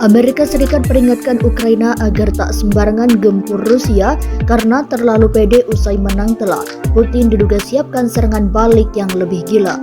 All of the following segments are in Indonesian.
Amerika Serikat peringatkan Ukraina agar tak sembarangan gempur Rusia karena terlalu pede usai menang telak. Putin diduga siapkan serangan balik yang lebih gila.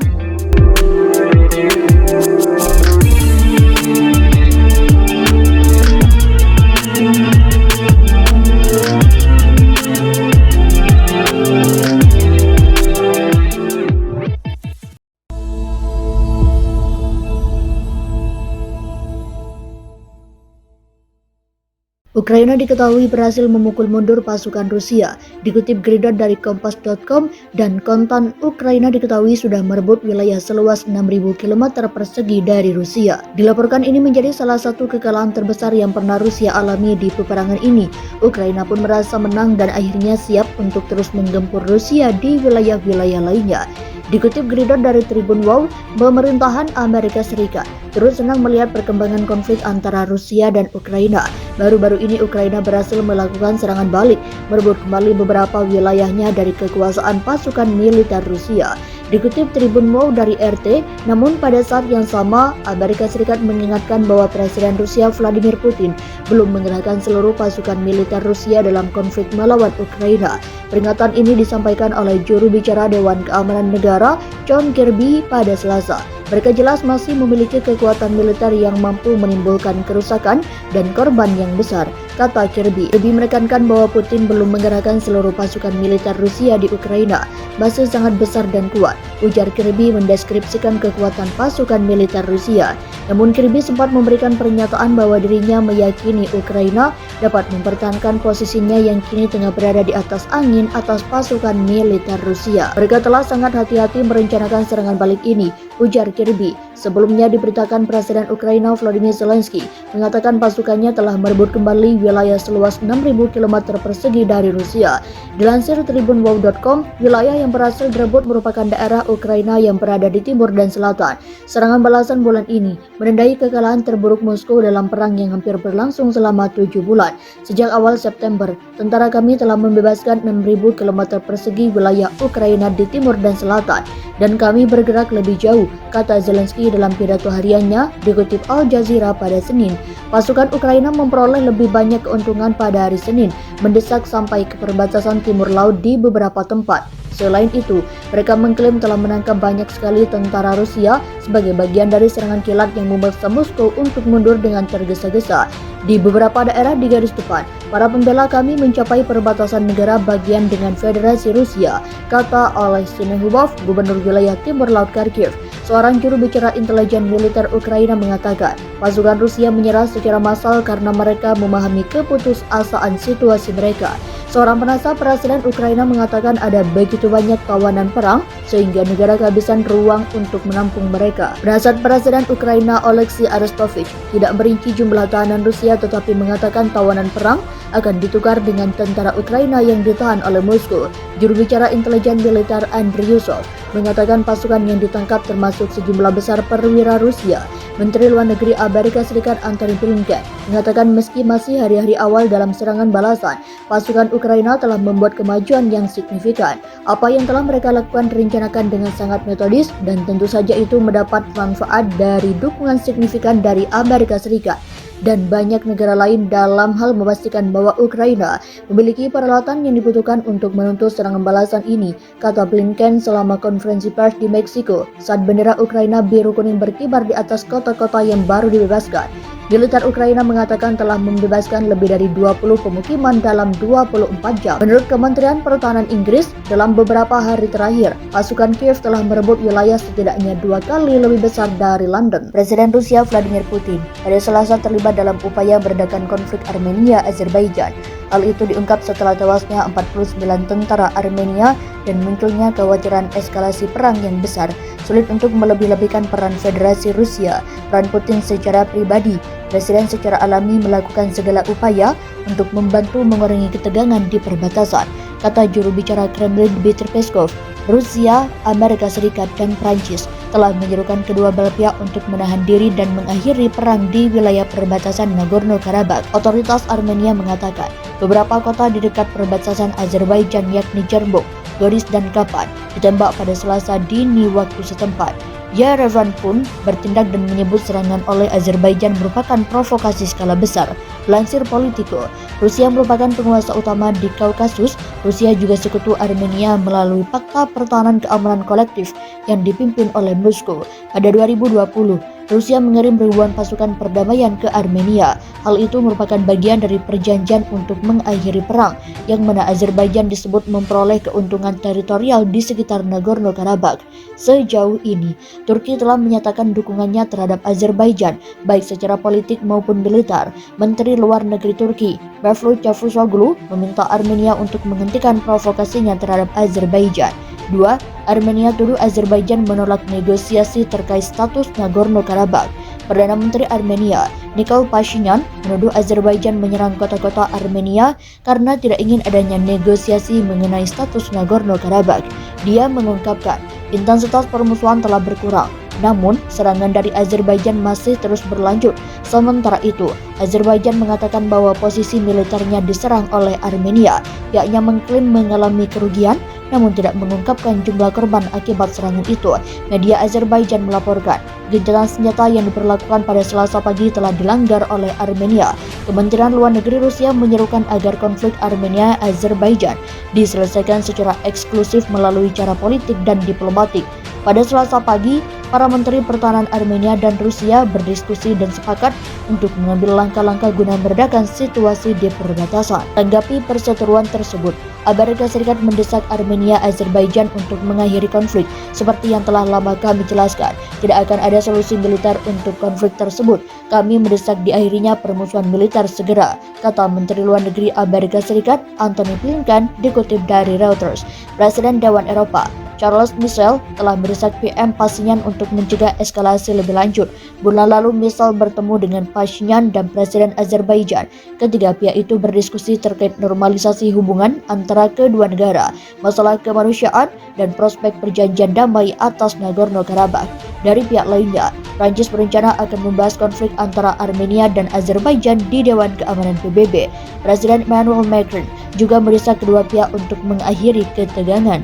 Ukraina diketahui berhasil memukul mundur pasukan Rusia. Dikutip Gridot dari Kompas.com, dan kontan Ukraina diketahui sudah merebut wilayah seluas 6.000 km persegi dari Rusia. Dilaporkan ini menjadi salah satu kekalahan terbesar yang pernah Rusia alami di peperangan ini. Ukraina pun merasa menang dan akhirnya siap untuk terus menggempur Rusia di wilayah-wilayah lainnya. Dikutip Gridot dari Tribun Wow, pemerintahan Amerika Serikat terus senang melihat perkembangan konflik antara Rusia dan Ukraina. Baru-baru ini Ukraina berhasil melakukan serangan balik, merebut kembali beberapa wilayahnya dari kekuasaan pasukan militer Rusia. Dikutip Tribun Wow dari RT, namun pada saat yang sama, Amerika Serikat mengingatkan bahwa Presiden Rusia Vladimir Putin belum mengerahkan seluruh pasukan militer Rusia dalam konflik melawan Ukraina. Peringatan ini disampaikan oleh juru bicara Dewan Keamanan Negara, John Kirby, pada Selasa. Mereka jelas masih memiliki kekuatan militer yang mampu menimbulkan kerusakan dan korban yang besar, kata Kirby. Kirby menekankan bahwa Putin belum mengerahkan seluruh pasukan militer Rusia di Ukraina, masih sangat besar dan kuat. Ujar Kirby mendeskripsikan kekuatan pasukan militer Rusia. Namun Kirby sempat memberikan pernyataan bahwa dirinya meyakini Ukraina dapat mempertahankan posisinya yang kini tengah berada di atas angin atas pasukan militer Rusia. Mereka telah sangat hati-hati merencanakan serangan balik ini, ujar Kirby. Sebelumnya diberitakan Presiden Ukraina Volodymyr Zelensky mengatakan pasukannya telah merebut kembali wilayah seluas 6.000 km persegi dari Rusia. Dilansir tribunwow.com, wilayah yang berhasil direbut merupakan daerah Ukraina yang berada di timur dan selatan. Serangan balasan bulan ini menandai kekalahan terburuk Moskow dalam perang yang hampir berlangsung selama 7 bulan. Sejak awal September, tentara kami telah membebaskan 6.000 km persegi wilayah Ukraina di timur dan selatan, dan kami bergerak lebih jauh, kata Zelensky dalam pidato hariannya, dikutip Al Jazeera pada Senin. Pasukan Ukraina memperoleh lebih banyak keuntungan pada hari Senin, mendesak sampai ke perbatasan timur laut di beberapa tempat. Selain itu, mereka mengklaim telah menangkap banyak sekali tentara Rusia sebagai bagian dari serangan kilat yang memaksa Moskow untuk mundur dengan tergesa-gesa. Di beberapa daerah di garis depan, para pembela kami mencapai perbatasan negara bagian dengan Federasi Rusia, kata Oleh Sinehubov, gubernur wilayah timur laut Kharkiv. Seorang juru bicara intelijen militer Ukraina mengatakan, pasukan Rusia menyerah secara massal karena mereka memahami keputusasaan situasi mereka. Seorang penasihat Presiden Ukraina mengatakan ada begitu banyak tawanan perang sehingga negara kehabisan ruang untuk menampung mereka. Penasihat Presiden Ukraina Oleksiy Arestovich tidak merinci jumlah tahanan Rusia tetapi mengatakan tawanan perang akan ditukar dengan tentara Ukraina yang ditahan oleh Moskow. Juru bicara intelijen militer Andriy Yusov mengatakan pasukan yang ditangkap termasuk sejumlah besar perwira Rusia. Menteri Luar Negeri Amerika Serikat Antony Blinken mengatakan meski masih hari-hari awal dalam serangan balasan, pasukan Ukraina telah membuat kemajuan yang signifikan. Apa yang telah mereka lakukan direncanakan dengan sangat metodis dan tentu saja itu mendapat manfaat dari dukungan signifikan dari Amerika Serikat dan banyak negara lain dalam hal memastikan bahwa Ukraina memiliki peralatan yang dibutuhkan untuk menuntut serangan balasan ini, kata Blinken selama konferensi pers di Meksiko saat bendera Ukraina biru kuning berkibar di atas kota-kota yang baru dibebaskan. Militer Ukraina mengatakan telah membebaskan lebih dari 20 pemukiman dalam 24 jam. Menurut Kementerian Pertahanan Inggris, dalam beberapa hari terakhir, pasukan Kiev telah merebut wilayah setidaknya 2 kali lebih besar dari London. Presiden Rusia Vladimir Putin pada Selasa terlibat dalam upaya meredakan konflik Armenia-Azerbaijan. Hal itu diungkap setelah tewasnya 49 tentara Armenia dan munculnya kekhawatiran eskalasi perang yang besar. Sulit untuk melebih-lebihkan peran Federasi Rusia, peran Putin secara pribadi. Presiden secara alami melakukan segala upaya untuk membantu mengurangi ketegangan di perbatasan, kata juru bicara Kremlin Dmitry Peskov. Rusia, Amerika Serikat, dan Prancis telah menyerukan kedua belah pihak untuk menahan diri dan mengakhiri perang di wilayah perbatasan Nagorno-Karabakh. Otoritas Armenia mengatakan beberapa kota di dekat perbatasan Azerbaijan yakni Cherbourg, Goris, dan Kapan ditembak pada Selasa dini waktu setempat. Yerevan pun bertindak dan menyebut serangan oleh Azerbaijan merupakan provokasi skala besar. Lansir Politico, Rusia merupakan penguasa utama di Kaukasus. Rusia juga sekutu Armenia melalui Fakta Pertahanan Keamanan Kolektif yang dipimpin oleh Moskow. Pada 2020, Rusia mengirim ribuan pasukan perdamaian ke Armenia. Hal itu merupakan bagian dari perjanjian untuk mengakhiri perang, yang mana Azerbaijan disebut memperoleh keuntungan teritorial di sekitar Nagorno-Karabakh. Sejauh ini, Turki telah menyatakan dukungannya terhadap Azerbaijan, baik secara politik maupun militer. Menteri Luar Negeri Turki, Mevlut Cavusoglu, meminta Armenia untuk menghentikan provokasinya terhadap Azerbaijan. 2. Armenia tuduh Azerbaijan menolak negosiasi terkait status Nagorno-Karabakh. Perdana Menteri Armenia, Nikol Pashinyan, menuduh Azerbaijan menyerang kota-kota Armenia karena tidak ingin adanya negosiasi mengenai status Nagorno-Karabakh. Dia mengungkapkan, intensitas permusuhan telah berkurang, namun serangan dari Azerbaijan masih terus berlanjut. Sementara itu, Azerbaijan mengatakan bahwa posisi militernya diserang oleh Armenia. Pihaknya mengklaim mengalami kerugian, namun tidak mengungkapkan jumlah korban akibat serangan itu. Media Azerbaijan melaporkan gencatan senjata yang diberlakukan pada Selasa pagi telah dilanggar oleh Armenia. Kementerian Luar Negeri Rusia menyerukan agar konflik Armenia-Azerbaijan diselesaikan secara eksklusif melalui cara politik dan diplomatik. Pada Selasa pagi, para menteri pertahanan Armenia dan Rusia berdiskusi dan sepakat untuk mengambil langkah-langkah guna meredakan situasi di perbatasan. Tanggapi perseteruan tersebut, Amerika Serikat mendesak Armenia-Azerbaijan untuk mengakhiri konflik. Seperti yang telah lama kami jelaskan, tidak akan ada solusi militer untuk konflik tersebut. Kami mendesak diakhirinya permusuhan militer segera, kata Menteri Luar Negeri Amerika Serikat Antony Blinken, dikutip dari Reuters. Presiden Dewan Eropa Charles Michel telah mendesak PM Pashinyan untuk mencegah eskalasi lebih lanjut. Bulan lalu Michel bertemu dengan Pashinyan dan Presiden Azerbaijan. Ketiga pihak itu berdiskusi terkait normalisasi hubungan antara kedua negara, masalah kemanusiaan, dan prospek perjanjian damai atas Nagorno-Karabakh. Dari pihak lainnya, Prancis berencana akan membahas konflik antara Armenia dan Azerbaijan di Dewan Keamanan PBB. Presiden Emmanuel Macron juga mendesak kedua pihak untuk mengakhiri ketegangan.